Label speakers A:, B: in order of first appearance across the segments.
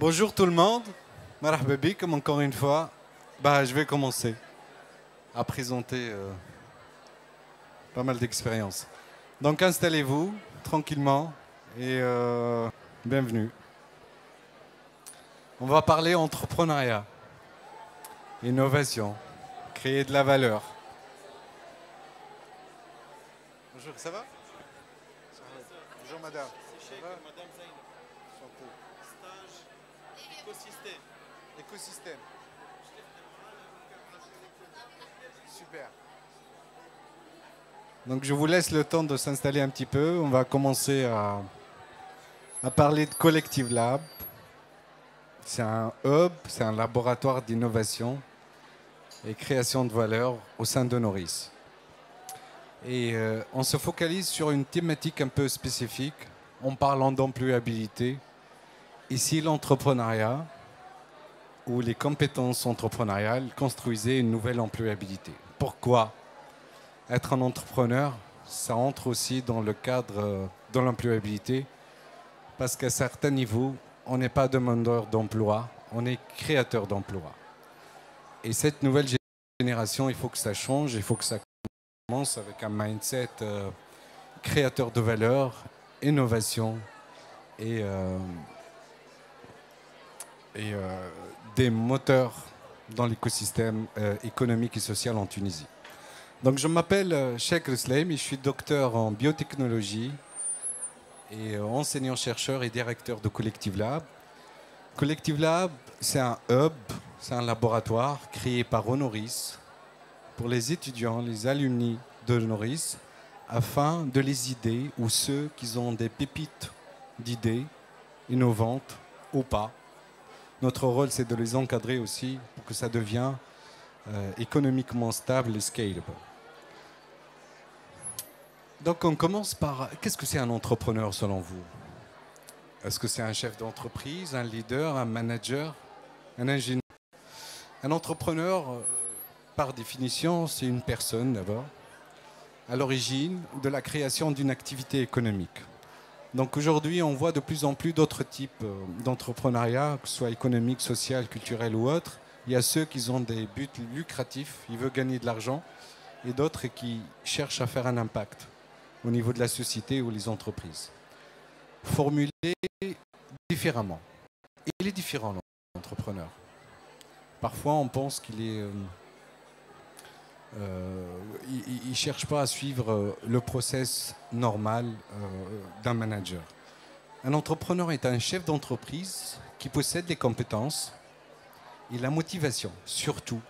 A: Bonjour tout le monde, marhaba bik, encore une fois. Je vais commencer à présenter pas mal d'expériences. Donc installez-vous tranquillement et bienvenue. On va parler entrepreneuriat, innovation, créer de la valeur. Bonjour, ça va? Bonjour madame.
B: Madame Zainab. Stage écosystème.
A: Écosystème. Super. Donc je vous laisse le temps de s'installer un petit peu. On va commencer à parler de Collective Lab. C'est un hub, c'est un laboratoire d'innovation et création de valeur au sein de Noris. Et on se focalise sur une thématique un peu spécifique en parlant d'employabilité. Ici, l'entrepreneuriat ou les compétences entrepreneuriales construisaient une nouvelle employabilité. Pourquoi? Être un entrepreneur, ça entre aussi dans le cadre de l'employabilité parce qu'à certains niveaux, on n'est pas demandeur d'emploi, on est créateur d'emploi. Et cette nouvelle génération, il faut que ça change, il faut que ça commence avec un mindset créateur de valeur, innovation et des moteurs dans l'écosystème économique et social en Tunisie. Donc je m'appelle Cheikh Ruslaim et je suis docteur en biotechnologie et enseignant-chercheur et directeur de Collective Lab. Collective Lab, c'est un hub, c'est un laboratoire créé par Honoris pour les étudiants, les alumni de Honoris, afin de les aider ou ceux qui ont des pépites d'idées innovantes ou pas. Notre rôle, c'est de les encadrer aussi pour que ça devienne économiquement stable et scalable. Donc on commence par, qu'est-ce que c'est un entrepreneur selon vous? Est-ce que c'est un chef d'entreprise, un leader, un manager, un ingénieur? Un entrepreneur, par définition, c'est une personne d'abord, à l'origine de la création d'une activité économique. Donc aujourd'hui, on voit de plus en plus d'autres types d'entrepreneuriat, que ce soit économique, social, culturel ou autre. Il y a ceux qui ont des buts lucratifs, ils veulent gagner de l'argent, et d'autres qui cherchent à faire un impact au niveau de la société ou les entreprises. Formulé différemment. Il est différent, l'entrepreneur. Parfois, on pense qu'il est... il ne cherche pas à suivre le process normal d'un manager. Un entrepreneur est un chef d'entreprise qui possède les compétences et la motivation, surtout.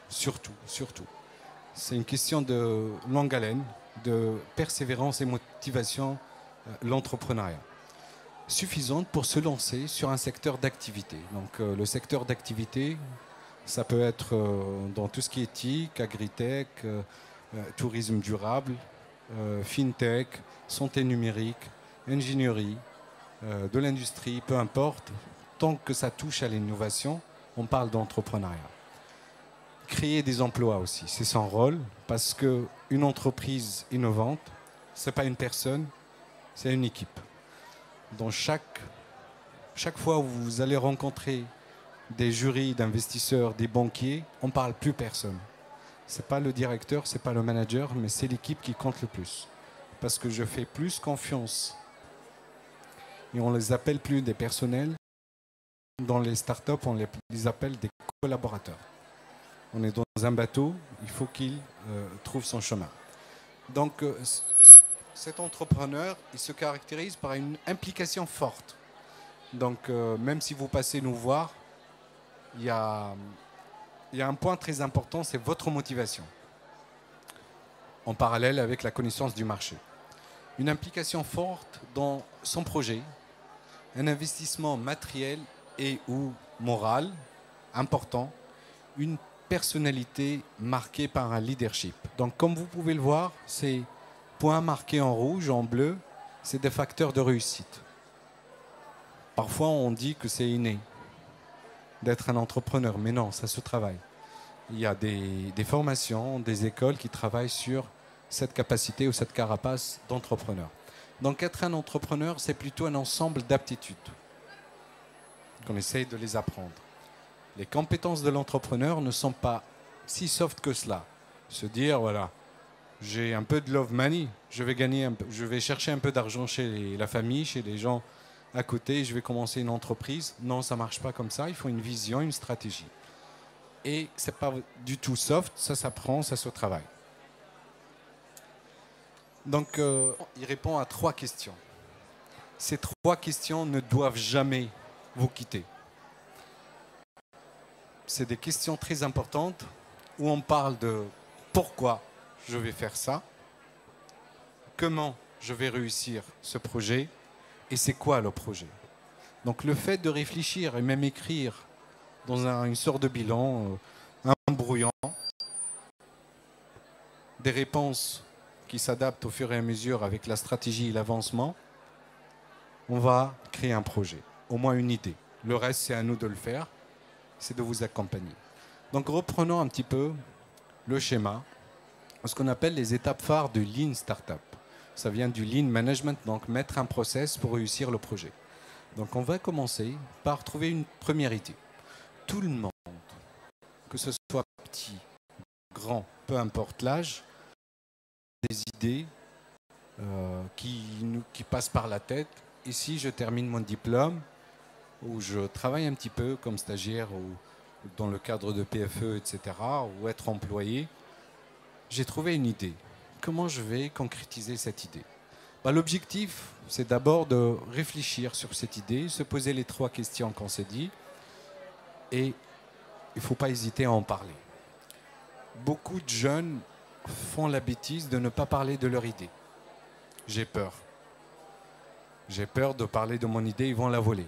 A: C'est une question de longue haleine, de persévérance et motivation, l'entrepreneuriat. Suffisante pour se lancer sur un secteur d'activité. Donc le secteur d'activité, ça peut être dans tout ce qui est éthique, agritech, tourisme durable, fintech, santé numérique, ingénierie, de l'industrie, peu importe. Tant que ça touche à l'innovation, on parle d'entrepreneuriat. Créer des emplois aussi, c'est son rôle, parce qu'une entreprise innovante, ce n'est pas une personne, c'est une équipe. Dans chaque fois où vous allez rencontrer des jurys d'investisseurs, des banquiers, on ne parle plus personne. Ce n'est pas le directeur, ce n'est pas le manager, mais c'est l'équipe qui compte le plus. Parce que je fais plus confiance. Et on ne les appelle plus des personnels. Dans les startups, on les appelle des collaborateurs. On est dans un bateau, il faut qu'il trouve son chemin. Donc, cet entrepreneur, il se caractérise par une implication forte. Donc, même si vous passez nous voir, il y a un point très important, c'est votre motivation. En parallèle avec la connaissance du marché. Une implication forte dans son projet, un investissement matériel et ou moral important, une personnalité marquée par un leadership. Donc comme vous pouvez le voir, ces points marqués en rouge, en bleu, c'est des facteurs de réussite. Parfois on dit que c'est inné d'être un entrepreneur, mais non, ça se travaille. Il y a des formations, des écoles qui travaillent sur cette capacité ou cette carapace d'entrepreneur. Donc être un entrepreneur, c'est plutôt un ensemble d'aptitudes. qu'on essaye de les apprendre. Les compétences de l'entrepreneur ne sont pas si soft que cela. Se dire, voilà, j'ai un peu de love money, je vais chercher un peu d'argent chez la famille, chez les gens à côté, je vais commencer une entreprise. Non, ça ne marche pas comme ça, il faut une vision, une stratégie. Et ce n'est pas du tout soft, ça s'apprend, ça se travaille. Donc, il répond à 3 questions. Ces 3 questions ne doivent jamais vous quitter. C'est des questions très importantes où on parle de pourquoi je vais faire ça, comment je vais réussir ce projet et c'est quoi le projet. Donc le fait de réfléchir et même écrire dans une sorte de bilan, un brouillon, des réponses qui s'adaptent au fur et à mesure avec la stratégie et l'avancement, on va créer un projet, au moins une idée. Le reste, c'est à nous de le faire, c'est de vous accompagner. Donc reprenons un petit peu le schéma, ce qu'on appelle les étapes phares de Lean Startup. Ça vient du Lean Management, donc mettre un process pour réussir le projet. Donc on va commencer par trouver une première idée. Tout le monde, que ce soit petit, grand, peu importe l'âge, des idées qui passent par la tête. Ici, je termine mon diplôme, où je travaille un petit peu comme stagiaire ou dans le cadre de PFE, etc., ou être employé. J'ai trouvé une idée. Comment je vais concrétiser cette idée? L'objectif, c'est d'abord de réfléchir sur cette idée, se poser les 3 questions qu'on s'est dit, et il ne faut pas hésiter à en parler. Beaucoup de jeunes font la bêtise de ne pas parler de leur idée. J'ai peur. J'ai peur de parler de mon idée, ils vont la voler.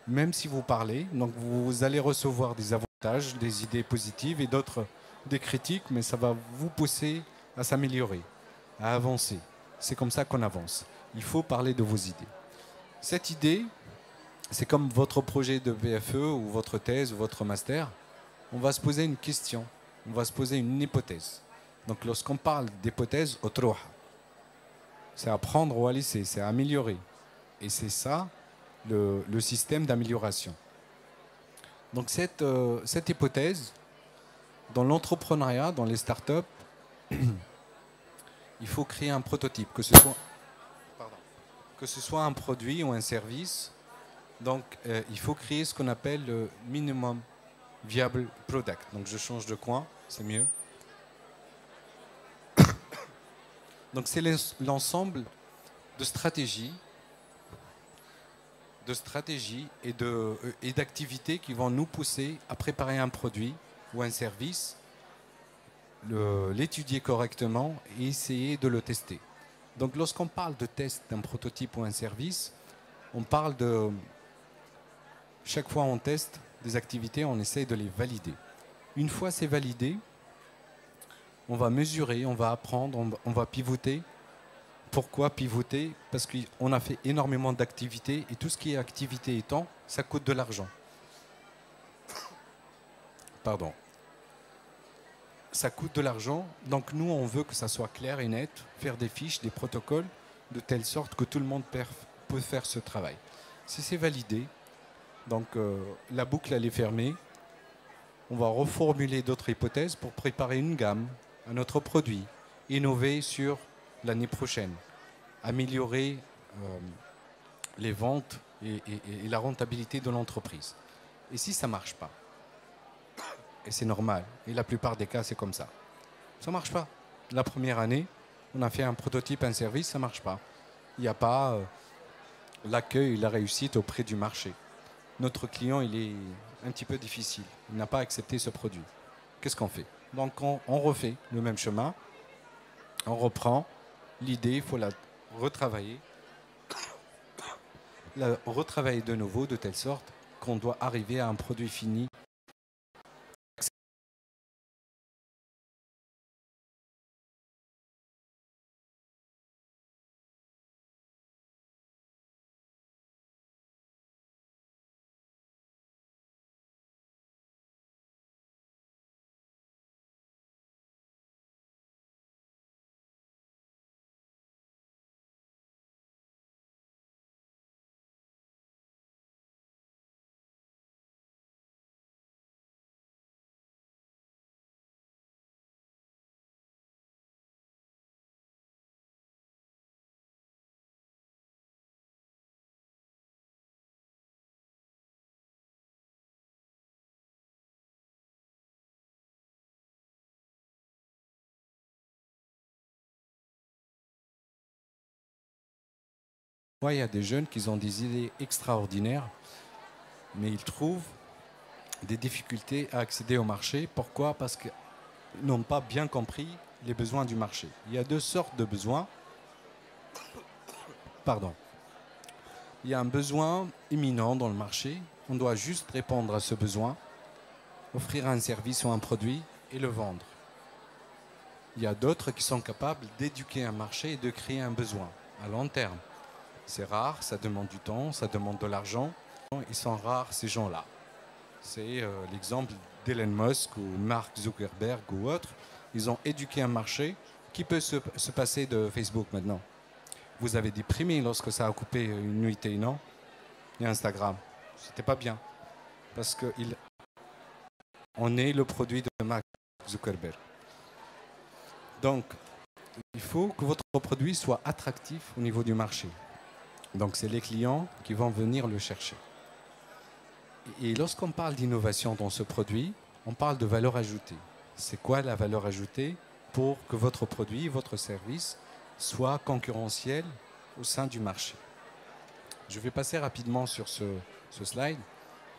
A: Même si vous parlez, donc vous allez recevoir des avantages, des idées positives et d'autres des critiques, mais ça va vous pousser à s'améliorer, à avancer. C'est comme ça qu'on avance. Il faut parler de vos idées. Cette idée, c'est comme votre projet de PFE ou votre thèse ou votre master. On va se poser une question, on va se poser une hypothèse. Donc lorsqu'on parle d'hypothèse, c'est apprendre ou à laisser, c'est améliorer. Et c'est ça le système d'amélioration. Donc cette hypothèse, dans l'entrepreneuriat, dans les startups, il faut créer un prototype, que ce soit un produit ou un service. Donc il faut créer ce qu'on appelle le minimum viable product. Donc je change de coin, c'est mieux. Donc c'est l'ensemble de stratégies et d'activités qui vont nous pousser à préparer un produit ou un service, l'étudier correctement et essayer de le tester. Donc lorsqu'on parle de test d'un prototype ou un service, on parle de... Chaque fois on teste des activités, on essaie de les valider. Une fois c'est validé, on va mesurer, on va apprendre, on va pivoter. Pourquoi pivoter? Parce qu'on a fait énormément d'activités et tout ce qui est activité et temps, ça coûte de l'argent. Pardon. Ça coûte de l'argent, donc nous on veut que ça soit clair et net, faire des fiches, des protocoles, de telle sorte que tout le monde peut faire ce travail. Si c'est validé, donc la boucle elle est fermée, on va reformuler d'autres hypothèses pour préparer une gamme, un autre produit, innover sur l'année prochaine, améliorer les ventes et la rentabilité de l'entreprise. Et si ça ne marche pas, et c'est normal, et la plupart des cas c'est comme ça, ça ne marche pas. La première année, on a fait un prototype, un service, ça ne marche pas. Il n'y a pas l'accueil et la réussite auprès du marché. Notre client, il est un petit peu difficile. Il n'a pas accepté ce produit. Qu'est-ce qu'on fait? Donc on refait le même chemin, on reprend l'idée, il faut la retravailler, de nouveau de telle sorte qu'on doit arriver à un produit fini Ouais, il y a des jeunes qui ont des idées extraordinaires, mais ils trouvent des difficultés à accéder au marché. Pourquoi? Parce qu'ils n'ont pas bien compris les besoins du marché. Il y a deux sortes de besoins. Pardon. Il y a un besoin imminent dans le marché. On doit juste répondre à ce besoin, offrir un service ou un produit et le vendre. Il y a d'autres qui sont capables d'éduquer un marché et de créer un besoin à long terme. C'est rare, ça demande du temps, ça demande de l'argent. Ils sont rares, ces gens-là. C'est l'exemple d'Elon Musk ou Mark Zuckerberg ou autres. Ils ont éduqué un marché. Qui peut se passer de Facebook maintenant? Vous avez déprimé lorsque ça a coupé une nuitée, non? Et Instagram. C'était pas bien. Parce qu'on est le produit de Mark Zuckerberg. Donc, il faut que votre produit soit attractif au niveau du marché. Donc, c'est les clients qui vont venir le chercher. Et lorsqu'on parle d'innovation dans ce produit, on parle de valeur ajoutée. C'est quoi la valeur ajoutée pour que votre produit, votre service soit concurrentiel au sein du marché? Je vais passer rapidement sur ce slide,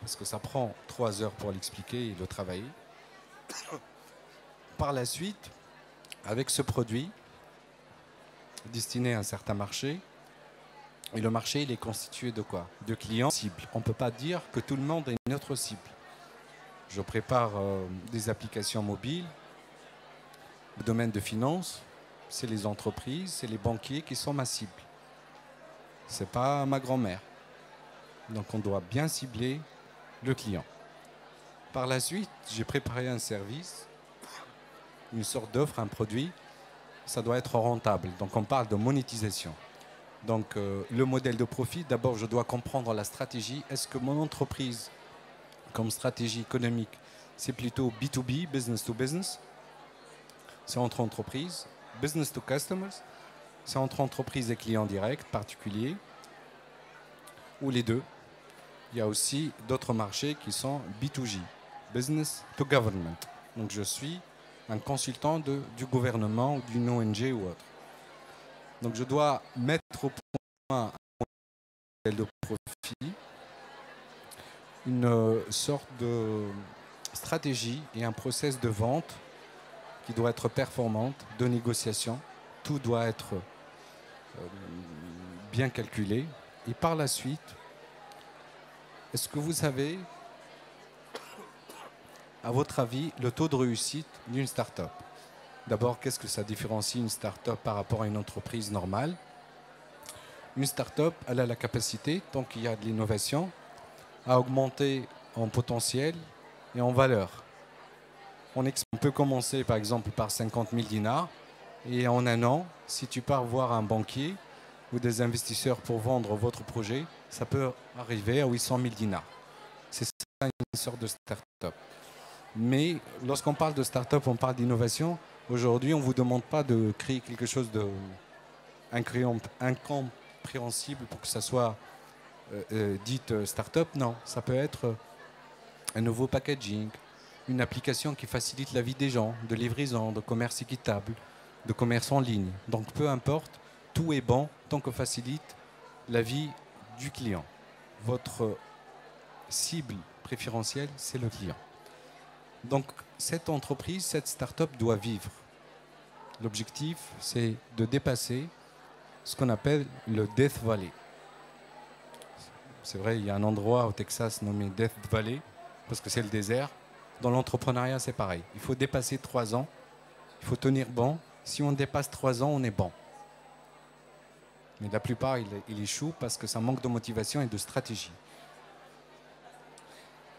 A: parce que ça prend 3 heures pour l'expliquer et le travailler. Par la suite, avec ce produit destiné à un certain marché, et le marché, il est constitué de quoi? De clients cibles. On ne peut pas dire que tout le monde est notre cible. Je prépare des applications mobiles. Le domaine de finance, c'est les entreprises, c'est les banquiers qui sont ma cible. Ce n'est pas ma grand-mère. Donc on doit bien cibler le client. Par la suite, j'ai préparé un service, une sorte d'offre, un produit. Ça doit être rentable. Donc on parle de monétisation. Donc le modèle de profit, d'abord je dois comprendre la stratégie. Est-ce que mon entreprise, comme stratégie économique, c'est plutôt B2B, business to business? C'est entre entreprises, business to customers, c'est entre entreprises et clients directs, particuliers, ou les deux. Il y a aussi d'autres marchés qui sont B2G, business to government. Donc je suis un consultant du gouvernement ou d'une ONG ou autre. Donc je dois mettre au point un modèle de profit, une sorte de stratégie et un process de vente qui doit être performante, de négociation. Tout doit être bien calculé. Et par la suite, est-ce que vous savez, à votre avis, le taux de réussite d'une start-up? D'abord, qu'est-ce que ça différencie une start-up par rapport à une entreprise normale? Une start-up, elle a la capacité, tant qu'il y a de l'innovation, à augmenter en potentiel et en valeur. On peut commencer par exemple par 50 000 dinars et en un an, si tu pars voir un banquier ou des investisseurs pour vendre votre projet, ça peut arriver à 800 000 dinars. C'est ça une sorte de start-up. Mais lorsqu'on parle de start-up, on parle d'innovation. Aujourd'hui, on ne vous demande pas de créer quelque chose d'incompréhensible pour que ça soit dite start-up. Non, ça peut être un nouveau packaging, une application qui facilite la vie des gens, de livraison, de commerce équitable, de commerce en ligne. Donc peu importe, tout est bon tant que facilite la vie du client. Votre cible préférentielle, c'est le client. Donc cette entreprise, cette start-up doit vivre. L'objectif, c'est de dépasser ce qu'on appelle le Death Valley. C'est vrai, il y a un endroit au Texas nommé Death Valley, parce que c'est le désert. Dans l'entrepreneuriat, c'est pareil. Il faut dépasser 3 ans, il faut tenir bon. Si on dépasse 3 ans, on est bon. Mais la plupart, il échoue parce que ça manque de motivation et de stratégie.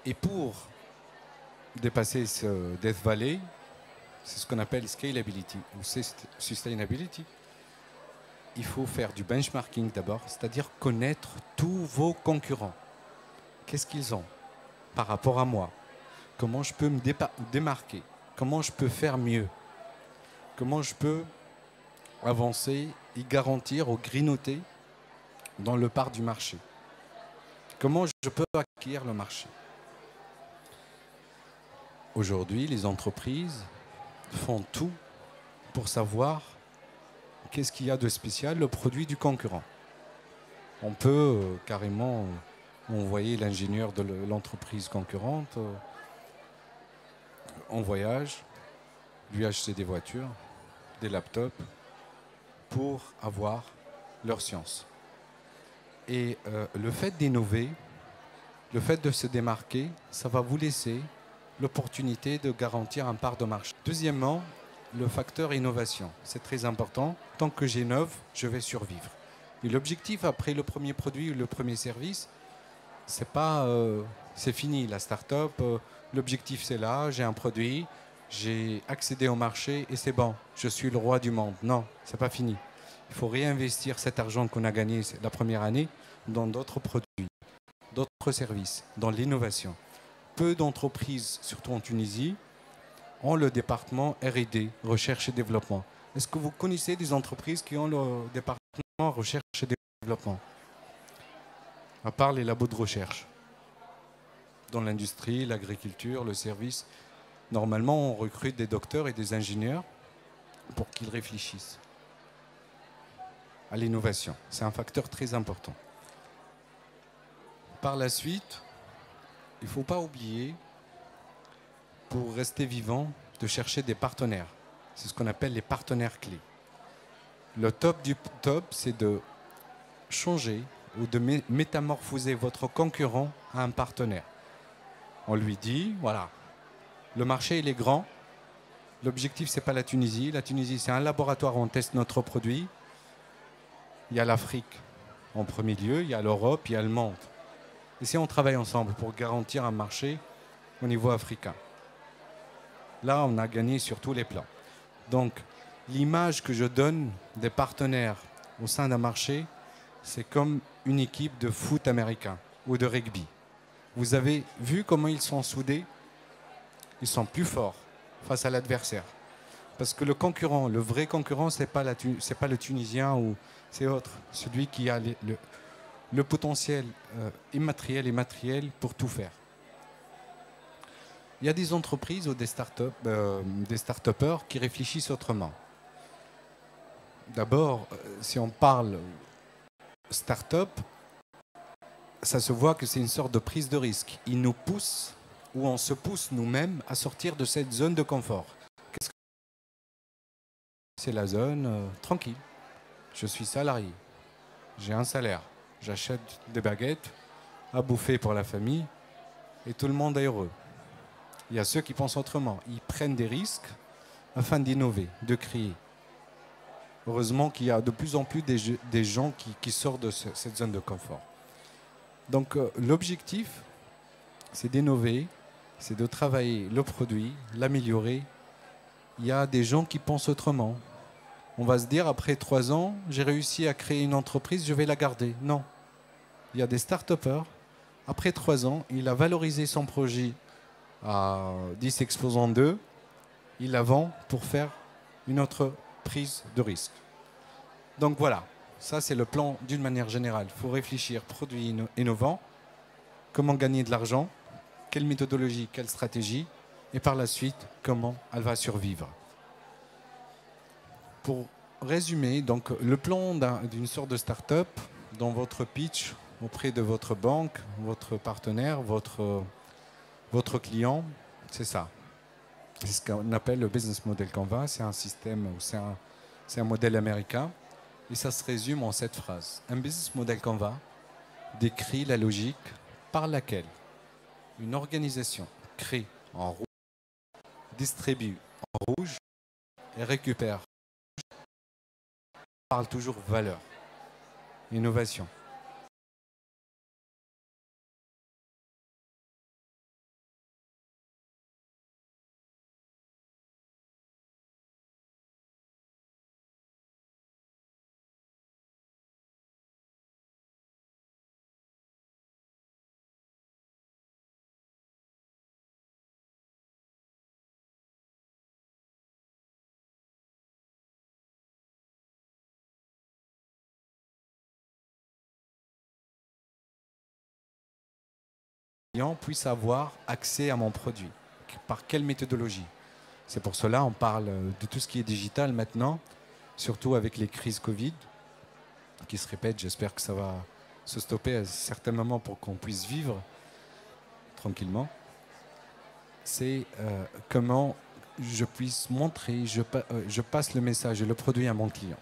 A: Et pour dépasser ce Death Valley, c'est ce qu'on appelle scalability ou sustainability. Il faut faire du benchmarking d'abord, c'est-à-dire connaître tous vos concurrents. Qu'est-ce qu'ils ont par rapport à moi? Comment je peux me démarquer? Comment je peux faire mieux? Comment je peux avancer et garantir ou grignoter dans le part du marché? Comment je peux acquérir le marché? Aujourd'hui, les entreprises font tout pour savoir qu'est-ce qu'il y a de spécial, le produit du concurrent. On peut carrément envoyer l'ingénieur de l'entreprise concurrente en voyage, lui acheter des voitures, des laptops, pour avoir leur science. Et le fait d'innover, le fait de se démarquer, ça va vous laisser l'opportunité de garantir un part de marché. Deuxièmement, le facteur innovation. C'est très important. Tant que j'innove, je vais survivre. Et l'objectif après le premier produit ou le premier service, c'est pas c'est fini la start-up. L'objectif c'est là, j'ai un produit, j'ai accédé au marché et c'est bon, je suis le roi du monde. Non, c'est pas fini. Il faut réinvestir cet argent qu'on a gagné la première année dans d'autres produits, d'autres services, dans l'innovation. Peu d'entreprises, surtout en Tunisie, ont le département R&D, recherche et développement. Est-ce que vous connaissez des entreprises qui ont le département recherche et développement? À part les labos de recherche. Dans l'industrie, l'agriculture, le service, normalement, on recrute des docteurs et des ingénieurs pour qu'ils réfléchissent à l'innovation. C'est un facteur très important. Par la suite, il ne faut pas oublier, pour rester vivant, de chercher des partenaires. C'est ce qu'on appelle les partenaires clés. Le top du top, c'est de changer ou de métamorphoser votre concurrent à un partenaire. On lui dit, voilà, le marché il est grand, l'objectif c'est pas la Tunisie. La Tunisie c'est un laboratoire où on teste notre produit. Il y a l'Afrique en premier lieu, il y a l'Europe, il y a le monde. Et si on travaille ensemble pour garantir un marché au niveau africain, là on a gagné sur tous les plans. Donc l'image que je donne des partenaires au sein d'un marché, c'est comme une équipe de foot américain ou de rugby. Vous avez vu comment ils sont soudés? Ils sont plus forts face à l'adversaire. Parce que le concurrent, le vrai concurrent, ce n'est pas le Tunisien ou c'est autre. Celui qui a le potentiel immatériel et matériel pour tout faire. Il y a des entreprises ou des start-upers qui réfléchissent autrement. D'abord, si on parle start-up, ça se voit que c'est une sorte de prise de risque. Ils nous poussent, ou on se pousse nous-mêmes à sortir de cette zone de confort. C'est la zone tranquille. Je suis salarié, j'ai un salaire, j'achète des baguettes à bouffer pour la famille et tout le monde est heureux. Il y a ceux qui pensent autrement. Ils prennent des risques afin d'innover, de créer. Heureusement qu'il y a de plus en plus des gens qui sortent de cette zone de confort. Donc l'objectif, c'est d'innover, c'est de travailler le produit, l'améliorer. Il y a des gens qui pensent autrement. On va se dire, après 3 ans, j'ai réussi à créer une entreprise, je vais la garder. Non. Il y a des start-upers, après 3 ans, il a valorisé son projet à 10 exposants 2, il la vend pour faire une autre prise de risque. Donc voilà. Ça, c'est le plan d'une manière générale. Il faut réfléchir, produit innovant, comment gagner de l'argent, quelle méthodologie, quelle stratégie, et par la suite, comment elle va survivre. Pour résumer, donc, le plan d'une sorte de start-up dans votre pitch auprès de votre banque, votre partenaire, votre client, c'est ça. C'est ce qu'on appelle le business model Canva. C'est un système, c'est un modèle américain. Et ça se résume en cette phrase. Un business model Canva décrit la logique par laquelle une organisation crée en rouge, distribue en rouge et récupère. On parle toujours valeur, innovation. Puisse avoir accès à mon produit. Par quelle méthodologie? C'est pour cela on parle de tout ce qui est digital maintenant, surtout avec les crises Covid qui se répètent. J'espère que ça va se stopper à un certain moment pour qu'on puisse vivre tranquillement, c'est comment je puisse montrer, je passe le message et le produit à mon client.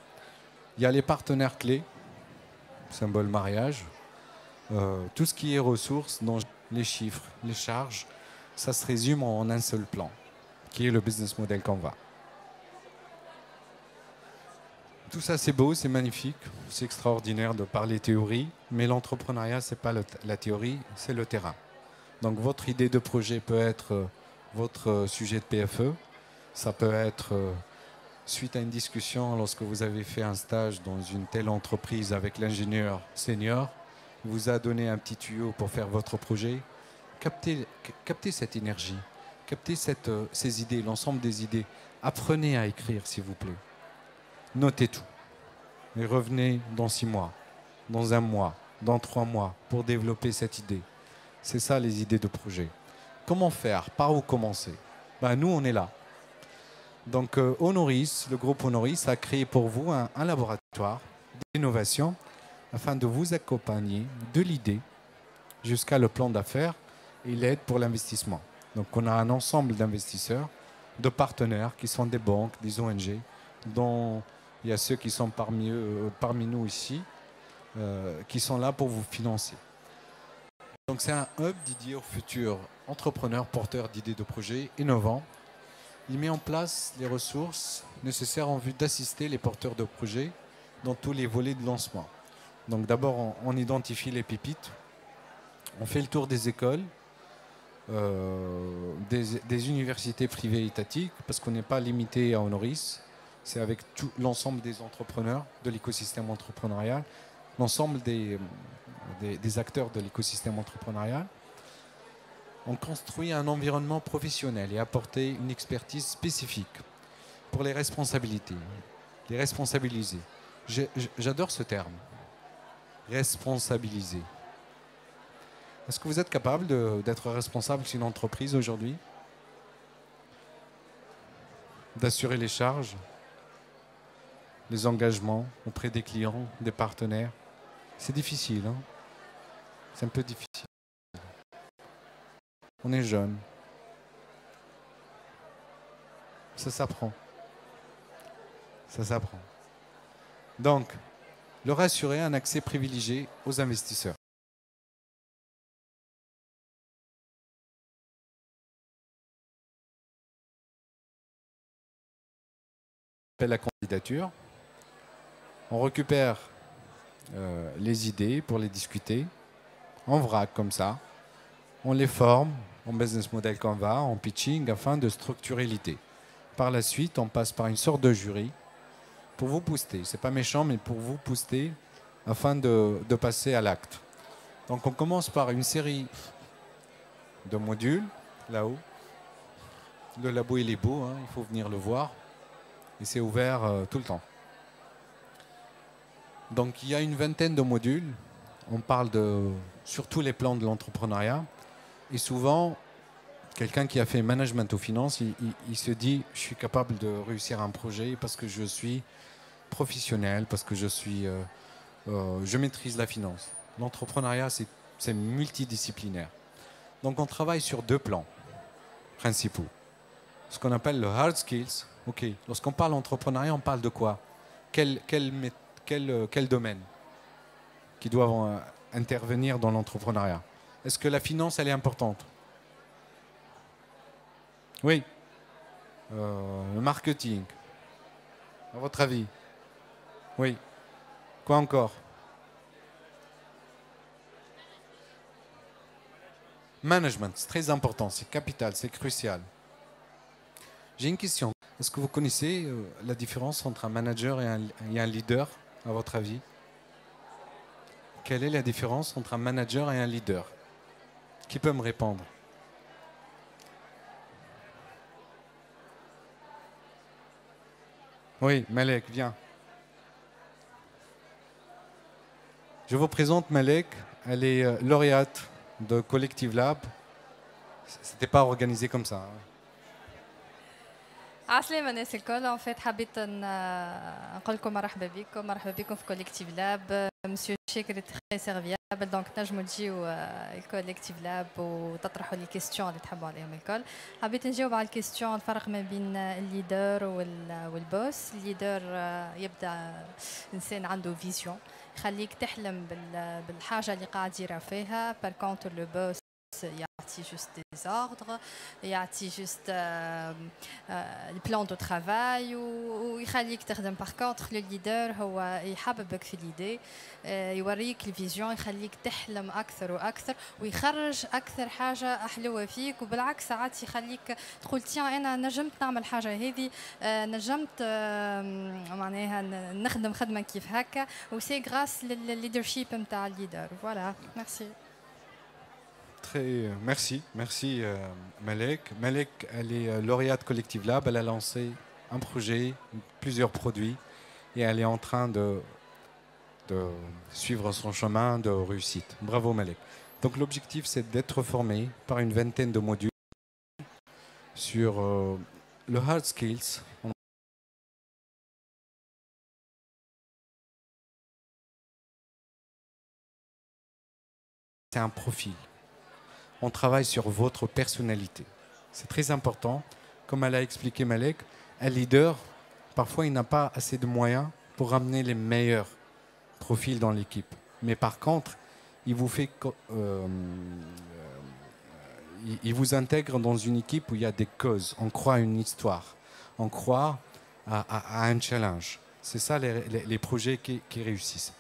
A: Il y a les partenaires clés, symbole mariage, tout ce qui est ressources, dont les chiffres, les charges, ça se résume en un seul plan, qui est le business model Canva. Tout ça, c'est beau, c'est magnifique, c'est extraordinaire de parler théorie, mais l'entrepreneuriat, ce n'est pas la théorie, c'est le terrain. Donc votre idée de projet peut être votre sujet de PFE, ça peut être suite à une discussion lorsque vous avez fait un stage dans une telle entreprise avec l'ingénieur senior, il vous a donné un petit tuyau pour faire votre projet. Captez cette énergie, captez ces idées, l'ensemble des idées. Apprenez à écrire, s'il vous plaît. Notez tout. Et revenez dans 6 mois, dans 1 mois, dans 3 mois pour développer cette idée. C'est ça les idées de projet. Comment faire? Par où commencer? Ben, nous, on est là. Donc Honoris, le groupe Honoris a créé pour vous un laboratoire d'innovation afin de vous accompagner de l'idée jusqu'à le plan d'affaires et l'aide pour l'investissement. Donc on a un ensemble d'investisseurs, de partenaires qui sont des banques, des ONG, dont il y a ceux qui sont parmi nous ici, qui sont là pour vous financer. Donc c'est un hub dédié aux futurs entrepreneurs porteurs d'idées de projets innovants. Il met en place les ressources nécessaires en vue d'assister les porteurs de projets dans tous les volets de lancement. Donc d'abord, on identifie les pépites, on fait le tour des écoles, des universités privées et étatiques, parce qu'on n'est pas limité à Honoris, c'est avec tout l'ensemble des entrepreneurs de l'écosystème entrepreneurial, l'ensemble des acteurs de l'écosystème entrepreneurial. On construit un environnement professionnel et apporter une expertise spécifique pour les responsabilités, les responsabiliser. J'adore ce terme, responsabiliser. Est-ce que vous êtes capable d'être responsable d'une entreprise aujourd'hui? D'assurer les charges, les engagements auprès des clients, des partenaires? C'est difficile, hein? C'est un peu difficile. On est jeune. Ça s'apprend. Ça s'apprend. Donc, leur assurer un accès privilégié aux investisseurs. On appelle la candidature. On récupère les idées pour les discuter en vrac comme ça. On les forme en business model Canva, en pitching, afin de structurer l'idée. Par la suite, on passe par une sorte de jury pour vous booster. C'est pas méchant, mais pour vous booster afin de passer à l'acte. Donc on commence par une série de modules, là-haut. Le labo, il est beau, hein, il faut venir le voir. Et c'est ouvert tout le temps. Donc il y a une vingtaine de modules. On parle sur tous les plans de l'entrepreneuriat. Et souvent, quelqu'un qui a fait management aux finances, il se dit « je suis capable de réussir un projet parce que je suis professionnel, parce que je maîtrise la finance ». L'entrepreneuriat, c'est multidisciplinaire. Donc on travaille sur 2 plans principaux. Ce qu'on appelle le hard skills. Ok, lorsqu'on parle d'entrepreneuriat, on parle de quoi? Quel domaine qui doivent intervenir dans l'entrepreneuriat? Est-ce que la finance, elle est importante? Oui. Le marketing. À votre avis? Oui. Quoi encore? Management, c'est très important, c'est capital, c'est crucial. J'ai une question. Est-ce que vous connaissez la différence entre un manager et un leader, à votre avis? Quelle est la différence entre un manager et un leader? Qui peut me répondre? Oui, Malek, viens. Je vous présente Malek. Elle est lauréate de Collective Lab. C'était pas organisé comme ça.
C: عسلامة الناس الكل ان فات حبيت نقول لكم مرحبا بكم في كوليكتيف لاب مسيو شكل تري سيرفيابل دونك نجموا تجيو الكوليكتيف لاب وتطرحوا لي كيستيون اللي تحبوا عليهم الكل. حبيت نجاوب على الكيستيون الفرق ما بين الليدر والبوس. الليدر يبدا انسان عنده فيزيون يخليك تحلم بالحاجه اللي قاعد يرى فيها. بار كونتر لو بوس يعطي جوست دي اوردر يعطي جوست البلان دو ترافاي ويخليك تخدم. باغ كونتر لو ليدر هو يحببك في ليدي يوريك الفيزيون يخليك تحلم اكثر واكثر ويخرج اكثر حاجه حلوه فيك. وبالعكس ساعات يخليك تقول تيان انا نجمت نعمل حاجه هذه نجمت معناها نخدم خدمه كيف هكا وسي غراس للليدرشيب نتاع الليدر. فوالا ميرسي.
A: Merci Malek. Malek, elle est lauréate Collective Lab, elle a lancé un projet, plusieurs produits et elle est en train de suivre son chemin de réussite. Bravo Malek. Donc l'objectif c'est d'être formé par une vingtaine de modules sur le hard skills. C'est un profil. On travaille sur votre personnalité. C'est très important. Comme elle a expliqué Malek, un leader, parfois il n'a pas assez de moyens pour ramener les meilleurs profils dans l'équipe. Mais par contre, il vous intègre dans une équipe où il y a des causes. On croit à une histoire. On croit à un challenge. C'est ça les projets qui réussissent.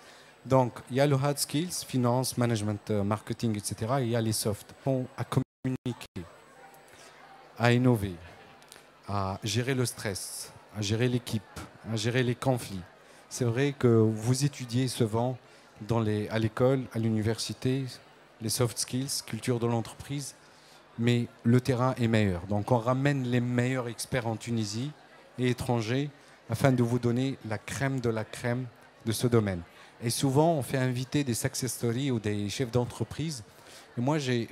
A: Donc, il y a le hard skills, finance, management, marketing, etc. Et il y a les soft. À communiquer, à innover, à gérer le stress, à gérer l'équipe, à gérer les conflits. C'est vrai que vous étudiez souvent à l'école, à l'université, les soft skills, culture de l'entreprise, mais le terrain est meilleur. Donc, on ramène les meilleurs experts en Tunisie et étrangers afin de vous donner la crème de la crème de ce domaine. Et souvent, on fait inviter des success stories ou des chefs d'entreprise. Et moi, j'ai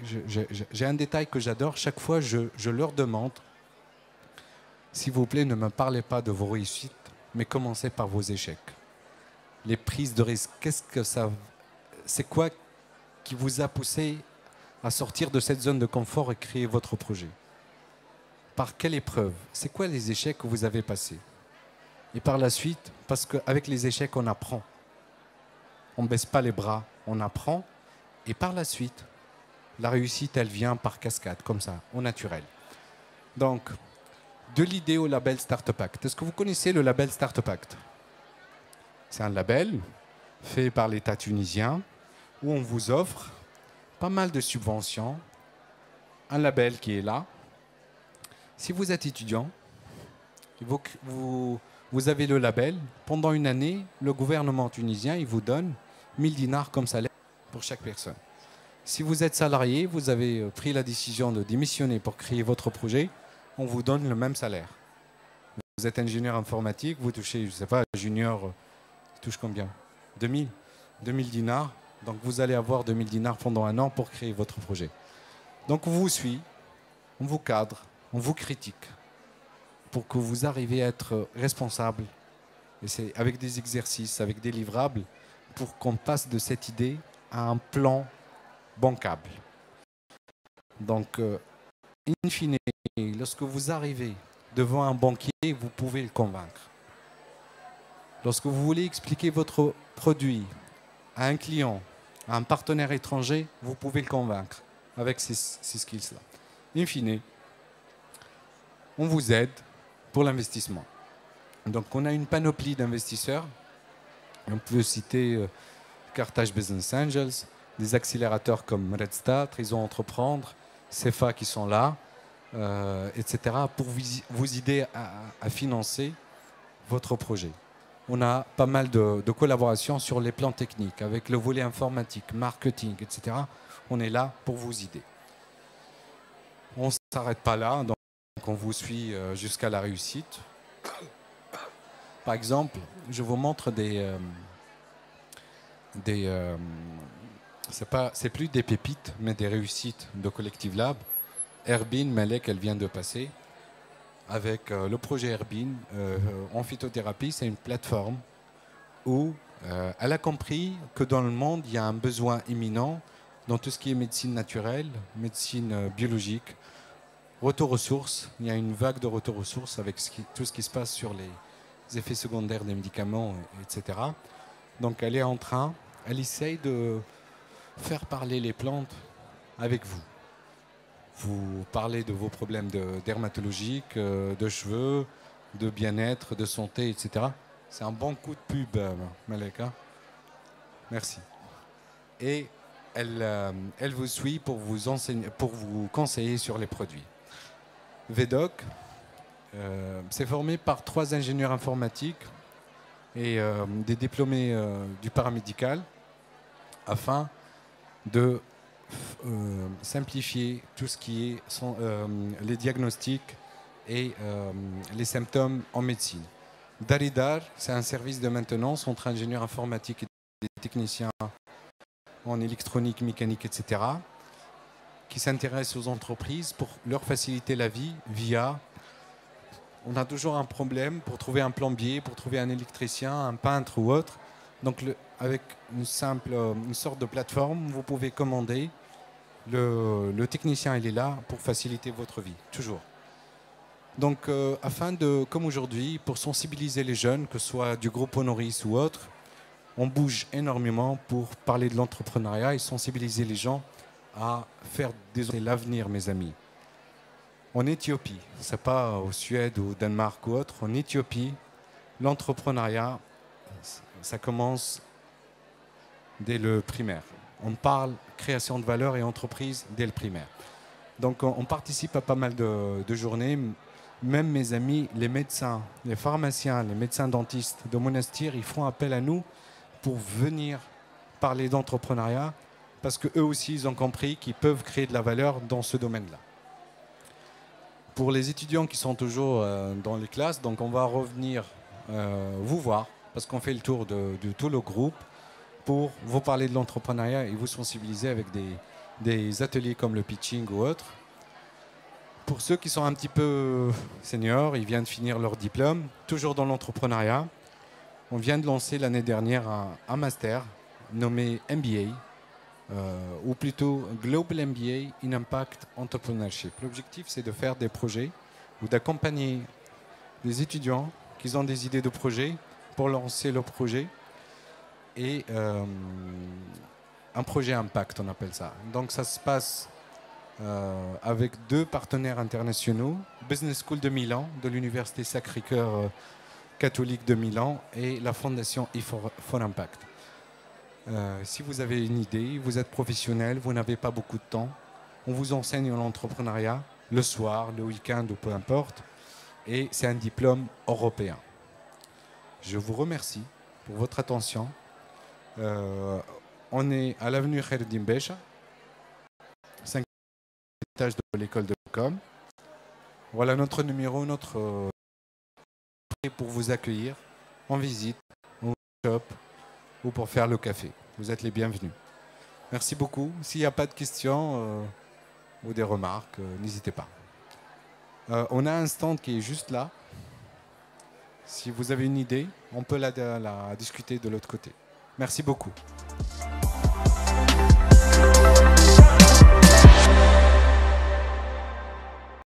A: un détail que j'adore. Chaque fois, je leur demande, s'il vous plaît, ne me parlez pas de vos réussites, mais commencez par vos échecs. Les prises de risque, c'est quoi qui vous a poussé à sortir de cette zone de confort et créer votre projet? Par quelle épreuve? C'est quoi les échecs que vous avez passés? Et par la suite, parce qu'avec les échecs, on apprend. On ne baisse pas les bras, on apprend. Et par la suite, la réussite, elle vient par cascade, comme ça, au naturel. Donc, de l'idée au label Startup Act. Est-ce que vous connaissez le label Startup Act? C'est un label fait par l'État tunisien où on vous offre pas mal de subventions. Un label qui est là. Si vous êtes étudiant, vous avez le label. Pendant une année, le gouvernement tunisien, il vous donne 1000 dinars comme salaire pour chaque personne. Si vous êtes salarié, vous avez pris la décision de démissionner pour créer votre projet, on vous donne le même salaire. Vous êtes ingénieur informatique, vous touchez, je ne sais pas, junior, touche combien? 2000 dinars. Donc vous allez avoir 2000 dinars pendant un an pour créer votre projet. Donc on vous suit, on vous cadre, on vous critique pour que vous arriviez à être responsable. Et c'est avec des exercices, avec des livrables, pour qu'on passe de cette idée à un plan bancable. Donc, in fine, lorsque vous arrivez devant un banquier, vous pouvez le convaincre. Lorsque vous voulez expliquer votre produit à un client, à un partenaire étranger, vous pouvez le convaincre avec ces skills-là. In fine, on vous aide pour l'investissement. Donc on a une panoplie d'investisseurs. On peut citer Carthage Business Angels, des accélérateurs comme Red Start, Réseau Entreprendre, CEFA qui sont là, etc. pour vous aider à financer votre projet. On a pas mal de collaborations sur les plans techniques, avec le volet informatique, marketing, etc. On est là pour vous aider. On ne s'arrête pas là. Donc on vous suit jusqu'à la réussite. Par exemple, je vous montre c'est plus des pépites, mais des réussites de Collective Lab. Erbin, Malek, elle vient de passer. Avec le projet Erbin, en phytothérapie, c'est une plateforme où Elle a compris que dans le monde, il y a un besoin imminent dans tout ce qui est médecine naturelle, médecine biologique, retour aux sources. Il y a une vague de retour aux sources avec tout ce qui se passe sur les effets secondaires des médicaments, etc. Donc elle est en train, elle essaye de faire parler les plantes avec vous. Vous parlez de vos problèmes dermatologiques, de cheveux, de bien-être, de santé, etc. C'est un bon coup de pub, Maleka. Merci. Et elle vous suit pour vous enseigner, pour vous conseiller sur les produits. VEDOC s'est formé par 3 ingénieurs informatiques et des diplômés du paramédical afin de simplifier tout ce qui est les diagnostics et les symptômes en médecine. Daridar, c'est un service de maintenance entre ingénieurs informatiques et des techniciens en électronique, mécanique, etc., qui s'intéresse aux entreprises pour leur faciliter la vie via... On a toujours un problème pour trouver un plombier, pour trouver un électricien, un peintre ou autre. Donc avec une sorte de plateforme, vous pouvez commander. Le technicien, il est là pour faciliter votre vie, toujours. Donc afin de, comme aujourd'hui, pour sensibiliser les jeunes, que ce soit du groupe Honoris ou autre, on bouge énormément pour parler de l'entrepreneuriat et sensibiliser les gens à faire des l'avenir, mes amis. En Éthiopie, ce n'est pas au Suède ou au Danemark ou autre, en Éthiopie, l'entrepreneuriat, ça commence dès le primaire. On parle création de valeur et entreprise dès le primaire. Donc on participe à pas mal de journées. Même mes amis, les médecins, les pharmaciens, les médecins dentistes de Monastir, ils font appel à nous pour venir parler d'entrepreneuriat parce qu'eux aussi, ils ont compris qu'ils peuvent créer de la valeur dans ce domaine-là. Pour les étudiants qui sont toujours dans les classes, donc on va revenir vous voir parce qu'on fait le tour de tout le groupe pour vous parler de l'entrepreneuriat et vous sensibiliser avec des ateliers comme le pitching ou autre. Pour ceux qui sont un petit peu seniors, ils viennent de finir leur diplôme, toujours dans l'entrepreneuriat. On vient de lancer l'année dernière un master nommé MBA, ou plutôt Global MBA in Impact Entrepreneurship. L'objectif, c'est de faire des projets ou d'accompagner des étudiants qui ont des idées de projets pour lancer leur projet. Et un projet impact, on appelle ça. Donc ça se passe avec 2 partenaires internationaux, Business School de Milan, de l'Université Sacré-Cœur catholique de Milan et la Fondation E4 Impact. Si vous avez une idée, vous êtes professionnel, vous n'avez pas beaucoup de temps, on vous enseigne l'entrepreneuriat le soir, le week-end ou peu importe, et c'est un diplôme européen. Je vous remercie pour votre attention. On est à l'avenue Khaireddin Becha, 5e étage de l'école de com. Voilà notre numéro, notre pour vous accueillir en visite, au shop ou pour faire le café. Vous êtes les bienvenus. Merci beaucoup. S'il n'y a pas de questions ou des remarques, n'hésitez pas. On a un stand qui est juste là. Si vous avez une idée, on peut la discuter de l'autre côté. Merci beaucoup.